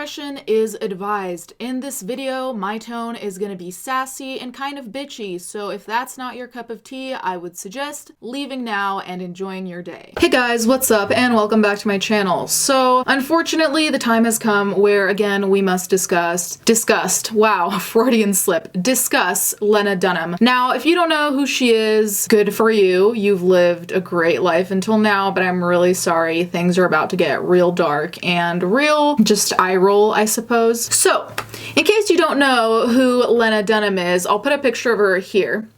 discretion is advised. In this video, my tone is gonna be sassy and kind of bitchy, so if that's not your cup of tea, I would suggest leaving now and enjoying your day. Hey guys, what's up, and welcome back to my channel. So, unfortunately, the time has come where, again, we must discuss wow, Freudian slip, discuss Lena Dunham. Now, if you don't know who she is, good for you. You've lived a great life until now, but I'm really sorry. Things are about to get real dark and real just eye roll, I suppose. So, in case you don't know who Lena Dunham is, I'll put a picture of her here.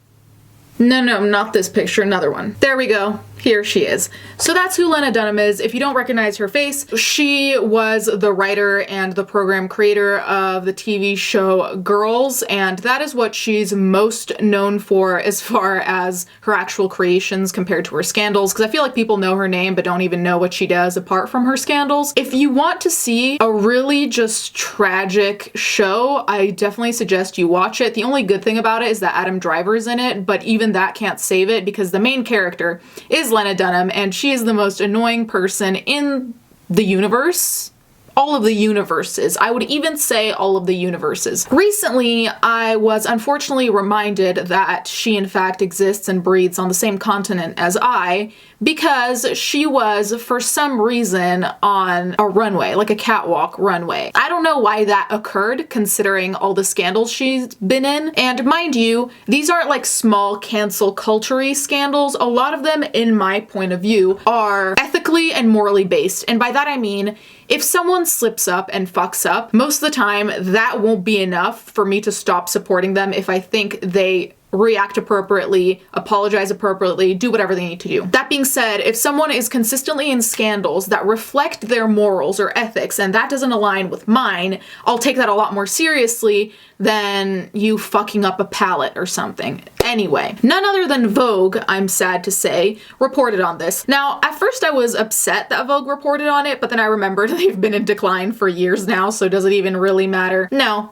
No, not this picture, another one. There we go. Here she is. So that's who Lena Dunham is. If you don't recognize her face, she was the writer and the program creator of the TV show Girls, and that is what she's most known for as far as her actual creations compared to her scandals, because I feel like people know her name but don't even know what she does apart from her scandals. If you want to see a really just tragic show, I definitely suggest you watch it. The only good thing about it is that Adam Driver's in it, but even that can't save it because the main character is Lena Dunham, and she is the most annoying person in the universe. All of the universes. I would even say all of the universes. Recently, I was unfortunately reminded that she in fact exists and breathes on the same continent as I, because she was, for some reason, on a runway, like a catwalk runway. I don't know why that occurred, considering all the scandals she's been in. And mind you, these aren't like small cancel culture-y scandals. A lot of them, in my point of view, are ethically and morally based. And by that I mean, if someone slips up and fucks up, most of the time that won't be enough for me to stop supporting them if I think they react appropriately, apologize appropriately, do whatever they need to do. That being said, if someone is consistently in scandals that reflect their morals or ethics and that doesn't align with mine, I'll take that a lot more seriously than you fucking up a palette or something. Anyway, none other than Vogue, I'm sad to say, reported on this. Now, at first I was upset that Vogue reported on it, but then I remembered they've been in decline for years now, so does it even really matter? No.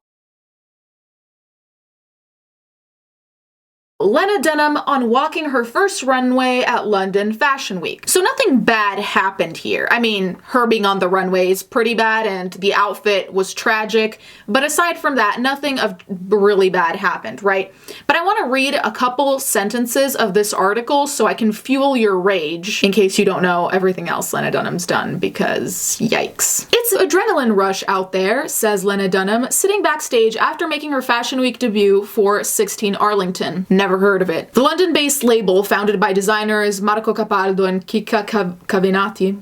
Lena Dunham on walking her first runway at London Fashion Week. So nothing bad happened here. I mean, her being on the runway is pretty bad and the outfit was tragic, but aside from that, nothing of really bad happened, right? But I want to read a couple sentences of this article so I can fuel your rage, in case you don't know everything else Lena Dunham's done, because yikes. It's adrenaline rush out there, says Lena Dunham, sitting backstage after making her Fashion Week debut for 16 Arlington. Never heard of it. The London-based label, founded by designers Marco Capaldo and Kika Cavenati,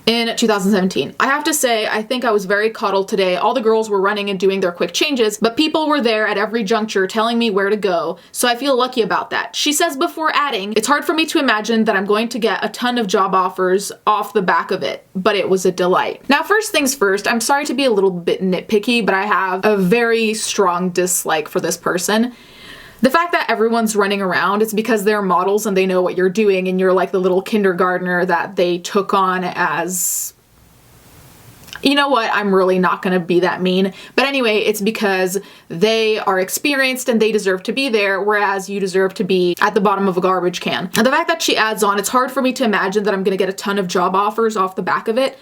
in 2017. I have to say, I think I was very coddled today. All the girls were running and doing their quick changes, but people were there at every juncture telling me where to go, so I feel lucky about that. She says before adding, it's hard for me to imagine that I'm going to get a ton of job offers off the back of it, but it was a delight. Now, first things first, I'm sorry to be a little bit nitpicky, but I have a very strong dislike for this person. The fact that everyone's running around, it's because they're models and they know what you're doing and you're like the little kindergartner that they took on as... You know what? I'm really not gonna be that mean. But anyway, it's because they are experienced and they deserve to be there, whereas you deserve to be at the bottom of a garbage can. And the fact that she adds on, it's hard for me to imagine that I'm gonna get a ton of job offers off the back of it.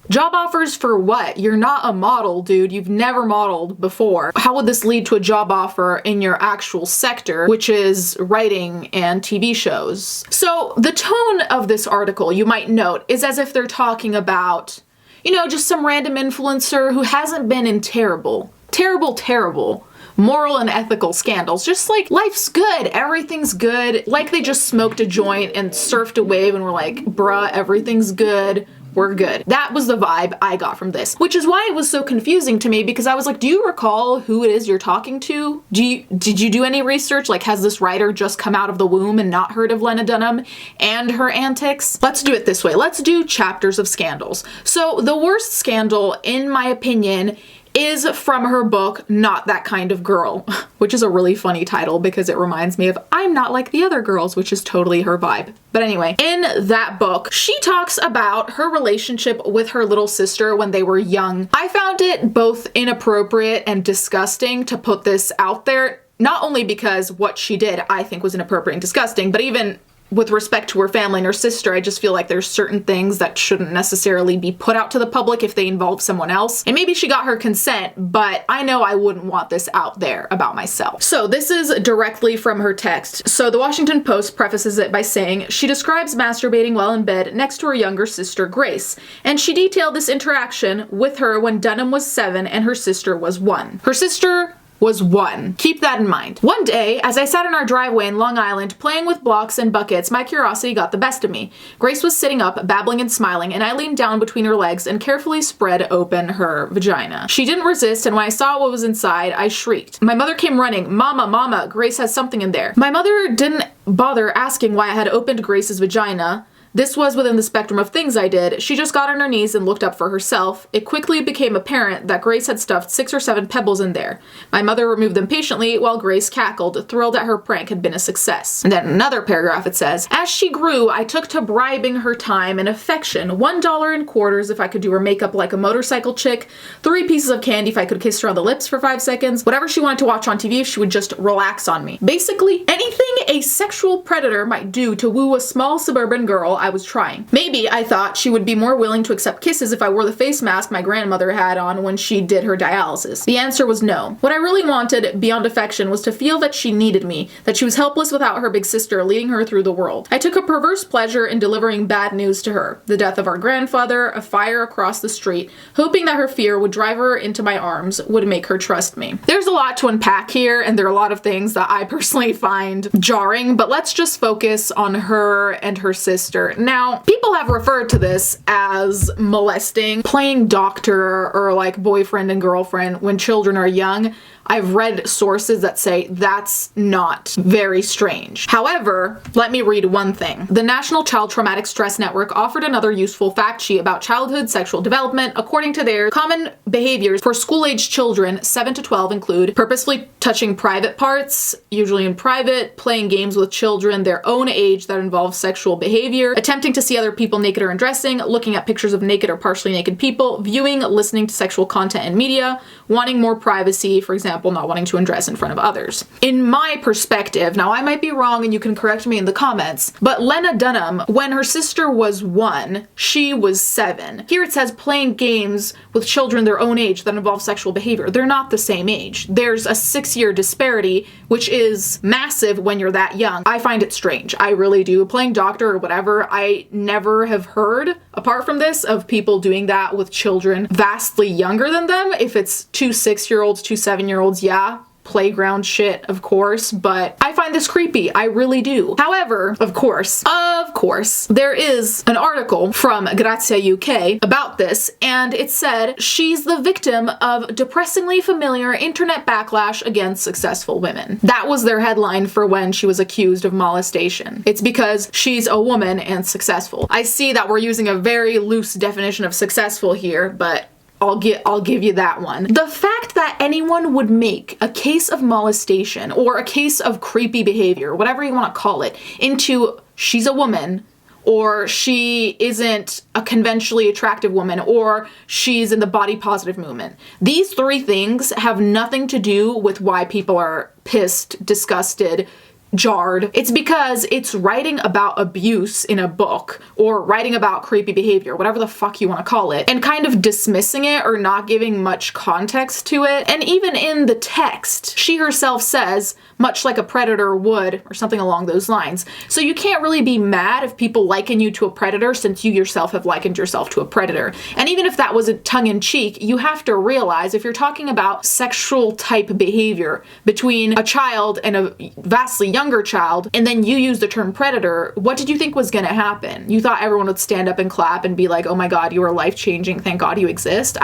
Job offers for what? You're not a model, dude. You've never modeled before. How would this lead to a job offer in your actual sector, which is writing and TV shows? So the tone of this article, you might note, is as if they're talking about, you know, just some random influencer who hasn't been in terrible moral and ethical scandals. Just like, life's good, everything's good. Like they just smoked a joint and surfed a wave and were like, bruh, everything's good. We're good. That was the vibe I got from this, which is why it was so confusing to me, because I was like, do you recall who it is you're talking to? Did you do any research? Like, has this writer just come out of the womb and not heard of Lena Dunham and her antics? Let's do it this way. Let's do chapters of scandals. So the worst scandal, in my opinion, is from her book, Not That Kind of Girl, which is a really funny title because it reminds me of I'm Not Like the Other Girls, which is totally her vibe. But anyway, in that book, she talks about her relationship with her little sister when they were young. I found it both inappropriate and disgusting to put this out there, not only because what she did I think was inappropriate and disgusting, but even with respect to her family and her sister, I just feel like there's certain things that shouldn't necessarily be put out to the public if they involve someone else. And maybe she got her consent, but I know I wouldn't want this out there about myself. So this is directly from her text. So the Washington Post prefaces it by saying, she describes masturbating while in bed next to her younger sister, Grace, and she detailed this interaction with her when Dunham was 7 and her sister was 1. Her sister was 1. Keep that in mind. One day, as I sat in our driveway in Long Island playing with blocks and buckets, my curiosity got the best of me. Grace was sitting up, babbling and smiling, and I leaned down between her legs and carefully spread open her vagina. She didn't resist, and when I saw what was inside, I shrieked. My mother came running. Mama, Mama, Grace has something in there. My mother didn't bother asking why I had opened Grace's vagina. This was within the spectrum of things I did. She just got on her knees and looked up for herself. It quickly became apparent that Grace had stuffed 6 or 7 pebbles in there. My mother removed them patiently while Grace cackled, thrilled that her prank had been a success. And then another paragraph it says, as she grew, I took to bribing her time and affection. $1 in quarters if I could do her makeup like a motorcycle chick, 3 pieces of candy if I could kiss her on the lips for 5 seconds, whatever she wanted to watch on TV if she would just relax on me. Basically, anything a sexual predator might do to woo a small suburban girl, I was trying. Maybe I thought she would be more willing to accept kisses if I wore the face mask my grandmother had on when she did her dialysis. The answer was no. What I really wanted, beyond affection, was to feel that she needed me, that she was helpless without her big sister leading her through the world. I took a perverse pleasure in delivering bad news to her. The death of our grandfather, a fire across the street, hoping that her fear would drive her into my arms, would make her trust me. There's a lot to unpack here, and there are a lot of things that I personally find jarring, but let's just focus on her and her sister. Now, people have referred to this as molesting, playing doctor, or like boyfriend and girlfriend when children are young. I've read sources that say that's not very strange. However, let me read one thing. The National Child Traumatic Stress Network offered another useful fact sheet about childhood sexual development. According to their common behaviors for school-aged children 7 to 12 include purposefully touching private parts, usually in private, playing games with children their own age that involve sexual behavior, attempting to see other people naked or undressing, looking at pictures of naked or partially naked people, viewing, listening to sexual content and media, wanting more privacy, for example, not wanting to undress in front of others. In my perspective, now I might be wrong and you can correct me in the comments, but Lena Dunham, when her sister was 1, she was 7. Here it says playing games with children their own age that involve sexual behavior. They're not the same age. There's a 6-year disparity, which is massive when you're that young. I find it strange. I really do. Playing doctor or whatever, I never have heard, apart from this, of people doing that with children vastly younger than them. If it's 2 6-year-olds, 2 7-year-olds, yeah, playground shit, of course, but I find this creepy. I really do. However, of course, there is an article from Grazia UK about this, and it said she's the victim of depressingly familiar internet backlash against successful women. That was their headline for when she was accused of molestation. It's because she's a woman and successful. I see that we're using a very loose definition of successful here, but I'll give you that one. The fact that anyone would make a case of molestation or a case of creepy behavior, whatever you want to call it, into she's a woman, or she isn't a conventionally attractive woman, or she's in the body positive movement. These 3 things have nothing to do with why people are pissed, disgusted, jarred. It's because it's writing about abuse in a book or writing about creepy behavior, whatever the fuck you want to call it, and kind of dismissing it or not giving much context to it. And even in the text, she herself says, much like a predator would, or something along those lines. So you can't really be mad if people liken you to a predator since you yourself have likened yourself to a predator. And even if that was a tongue-in-cheek, you have to realize if you're talking about sexual type behavior between a child and a vastly younger child, and then you use the term predator, what did you think was gonna happen? You thought everyone would stand up and clap and be like, oh my god, you are life-changing, thank god you exist?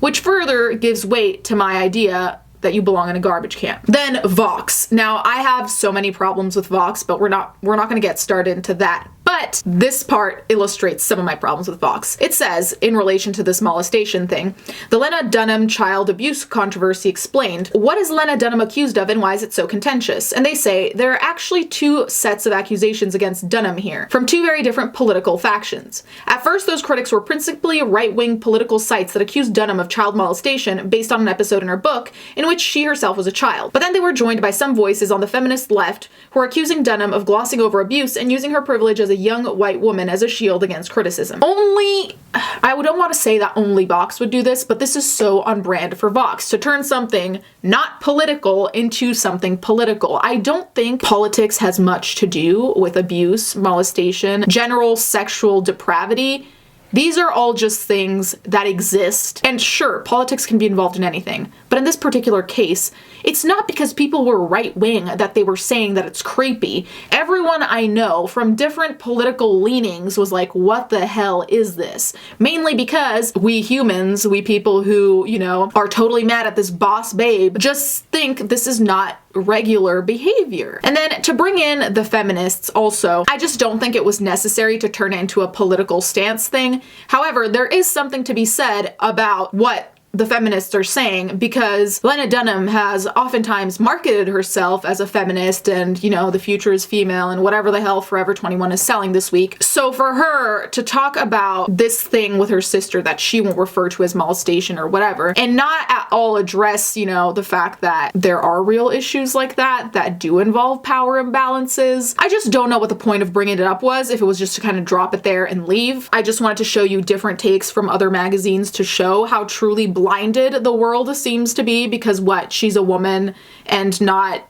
Which further gives weight to my idea that you belong in a garbage can. Then Vox. Now, I have so many problems with Vox, but we're not gonna get started into that. But this part illustrates some of my problems with Vox. It says, in relation to this molestation thing, the Lena Dunham child abuse controversy explained, what is Lena Dunham accused of and why is it so contentious? And they say, there are actually two sets of accusations against Dunham here, from two very different political factions. At first, those critics were principally right-wing political sites that accused Dunham of child molestation based on an episode in her book in which she herself was a child. But then they were joined by some voices on the feminist left who are accusing Dunham of glossing over abuse and using her privilege as a young white woman as a shield against criticism. I don't want to say that only Vox would do this, but this is so on brand for Vox, to turn something not political into something political. I don't think politics has much to do with abuse, molestation, general sexual depravity. These are all just things that exist. And sure, politics can be involved in anything. But in this particular case, it's not because people were right-wing that they were saying that it's creepy. Everyone I know from different political leanings was like, what the hell is this? Mainly because we humans, we people who, are totally mad at this boss babe, just think this is not regular behavior. And then to bring in the feminists also, I just don't think it was necessary to turn it into a political stance thing. However, there is something to be said about what the feminists are saying, because Lena Dunham has oftentimes marketed herself as a feminist and, the future is female and whatever the hell Forever 21 is selling this week. So for her to talk about this thing with her sister that she won't refer to as molestation or whatever, and not at all address, the fact that there are real issues like that do involve power imbalances, I just don't know what the point of bringing it up was, if it was just to kind of drop it there and leave. I just wanted to show you different takes from other magazines to show how truly blinded the world seems to be, because she's a woman and not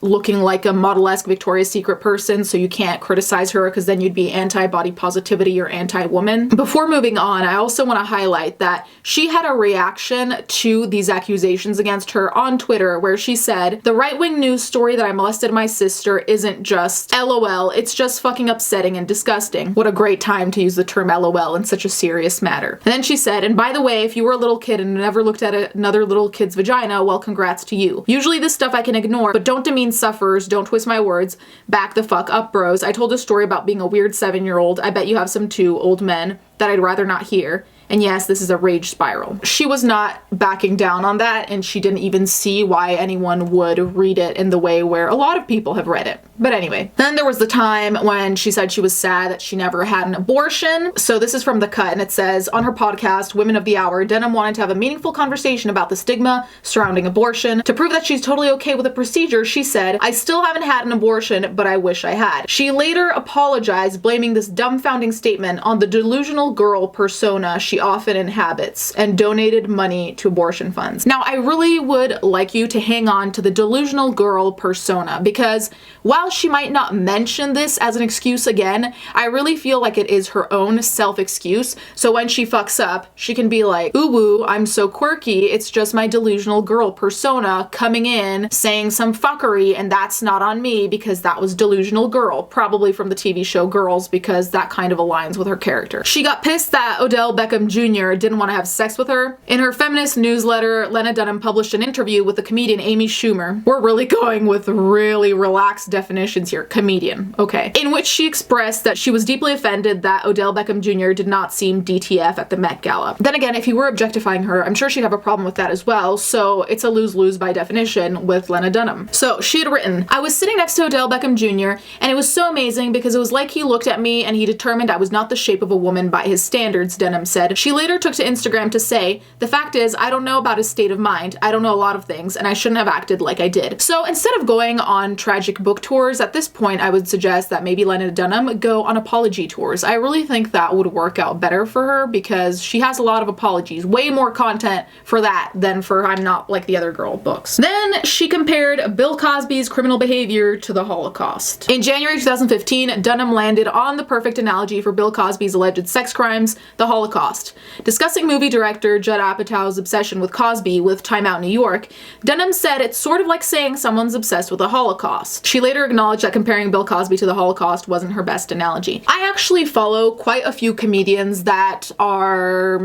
looking like a model-esque Victoria's Secret person, so you can't criticize her because then you'd be anti-body positivity or anti-woman. Before moving on, I also want to highlight that she had a reaction to these accusations against her on Twitter where she said, the right-wing news story that I molested my sister isn't just LOL, it's just fucking upsetting and disgusting. What a great time to use the term LOL in such a serious matter. And then she said, and by the way, if you were a little kid and never looked at another little kid's vagina, well, congrats to you. Usually this stuff I can ignore, but don't demean sufferers, don't twist my words. Back the fuck up, bros. I told a story about being a weird 7-year-old. I bet you have some too, old men, that I'd rather not hear. And yes, this is a rage spiral. She was not backing down on that, and she didn't even see why anyone would read it in the way where a lot of people have read it. But anyway, then there was the time when she said she was sad that she never had an abortion. So this is from The Cut, and it says, on her podcast, Women of the Hour, Dunham wanted to have a meaningful conversation about the stigma surrounding abortion. To prove that she's totally okay with the procedure, she said, I still haven't had an abortion, but I wish I had. She later apologized, blaming this dumbfounding statement on the delusional girl persona she often inhabits, and donated money to abortion funds. Now, I really would like you to hang on to the delusional girl persona, because while she might not mention this as an excuse again, I really feel like it is her own self-excuse. So when she fucks up, she can be like, ooh woo, I'm so quirky, it's just my delusional girl persona coming in saying some fuckery, and that's not on me because that was delusional girl, probably from the TV show Girls, because that kind of aligns with her character. She got pissed that Odell Beckham Jr. didn't want to have sex with her. In her feminist newsletter, Lena Dunham published an interview with the comedian Amy Schumer. We're really going with really relaxed definitions here. Comedian. Okay. In which she expressed that she was deeply offended that Odell Beckham Jr. did not seem DTF at the Met Gala. Then again, if he were objectifying her, I'm sure she'd have a problem with that as well, so it's a lose-lose by definition with Lena Dunham. So she had written, I was sitting next to Odell Beckham Jr. and it was so amazing because it was like he looked at me and he determined I was not the shape of a woman by his standards, Dunham said. She later took to Instagram to say, the fact is, I don't know about his state of mind. I don't know a lot of things, and I shouldn't have acted like I did. So instead of going on tragic book tours, at this point, I would suggest that maybe Lena Dunham go on apology tours. I really think that would work out better for her because she has a lot of apologies, way more content for that than for I'm Not Like the Other Girl books. Then she compared Bill Cosby's criminal behavior to the Holocaust. In January 2015, Dunham landed on the perfect analogy for Bill Cosby's alleged sex crimes, the Holocaust. Discussing movie director Judd Apatow's obsession with Cosby with Time Out New York, Dunham said it's sort of like saying someone's obsessed with the Holocaust. She later acknowledged that comparing Bill Cosby to the Holocaust wasn't her best analogy. I actually follow quite a few comedians that are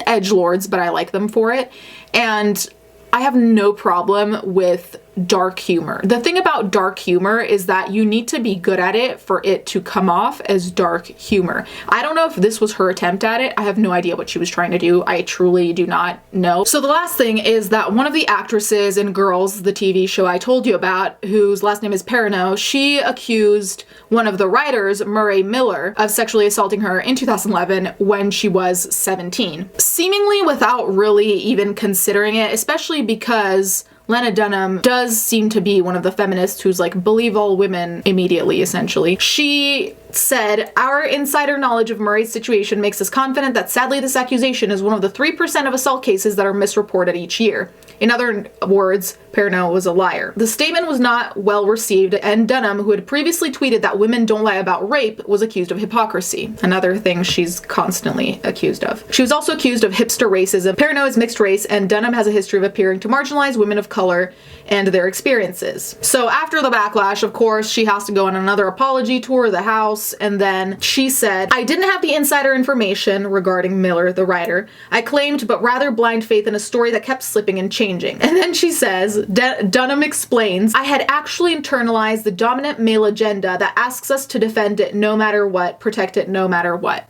edgelords, but I like them for it, and I have no problem with dark humor. The thing about dark humor is that you need to be good at it for it to come off as dark humor. I don't know if this was her attempt at it. I have no idea what she was trying to do. I truly do not know. So the last thing is that one of the actresses in Girls, the TV show I told you about, whose last name is Perrineau, she accused one of the writers, Maury Miller, of sexually assaulting her in 2011 when she was 17. Seemingly without really even considering it, especially because Lena Dunham does seem to be one of the feminists who's like, believe all women immediately, essentially. She said, our insider knowledge of Murray's situation makes us confident that sadly this accusation is one of the 3% of assault cases that are misreported each year. In other words, Perrineau was a liar. The statement was not well received, and Dunham, who had previously tweeted that women don't lie about rape, was accused of hypocrisy. Another thing she's constantly accused of. She was also accused of hipster racism. Perrineau is mixed race, and Dunham has a history of appearing to marginalize women of color and their experiences. So after the backlash, of course, she has to go on another apology tour of the house, and then she said, I didn't have the insider information regarding Miller, the writer. I claimed but rather blind faith in a story that kept slipping and changing. And then she says, Dunham explains, I had actually internalized the dominant male agenda that asks us to defend it no matter what, protect it no matter what.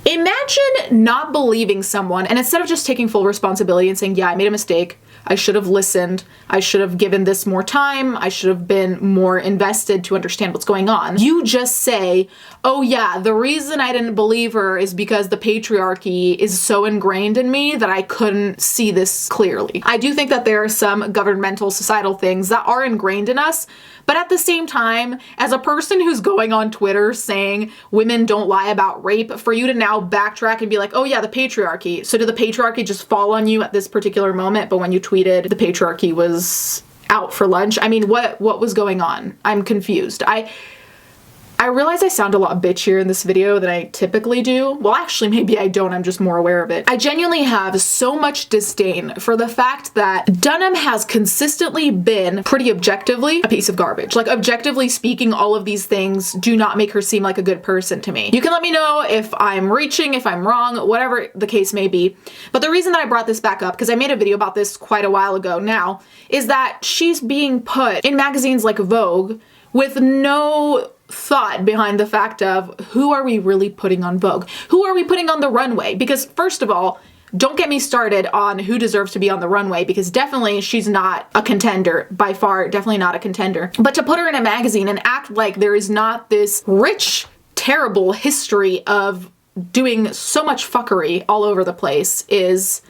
Imagine not believing someone and instead of just taking full responsibility and saying, yeah, I made a mistake, I should have listened, I should have given this more time, I should have been more invested to understand what's going on. You just say, oh yeah, the reason I didn't believe her is because the patriarchy is so ingrained in me that I couldn't see this clearly. I do think that there are some governmental societal things that are ingrained in us, but at the same time, as a person who's going on Twitter saying women don't lie about rape, for you to now backtrack and be like, oh yeah, the patriarchy. So did the patriarchy just fall on you at this particular moment, but when you tweeted, the patriarchy was out for lunch? I mean, what was going on? I'm confused. I realize I sound a lot bitchier in this video than I typically do. Well, actually, maybe I don't. I'm just more aware of it. I genuinely have so much disdain for the fact that Dunham has consistently been pretty objectively a piece of garbage. Like, objectively speaking, all of these things do not make her seem like a good person to me. You can let me know if I'm reaching, if I'm wrong, whatever the case may be. But the reason that I brought this back up, because I made a video about this quite a while ago now, is that she's being put in magazines like Vogue with no thought behind the fact of who are we really putting on Vogue? Who are we putting on the runway? Because first of all, don't get me started on who deserves to be on the runway, because definitely she's not a contender, by far, definitely not a contender. But to put her in a magazine and act like there is not this rich, terrible history of doing so much fuckery all over the place is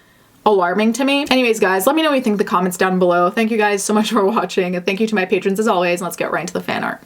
alarming to me. Anyways, guys, let me know what you think in the comments down below. Thank you guys so much for watching, and thank you to my patrons as always, and let's get right into the fan art.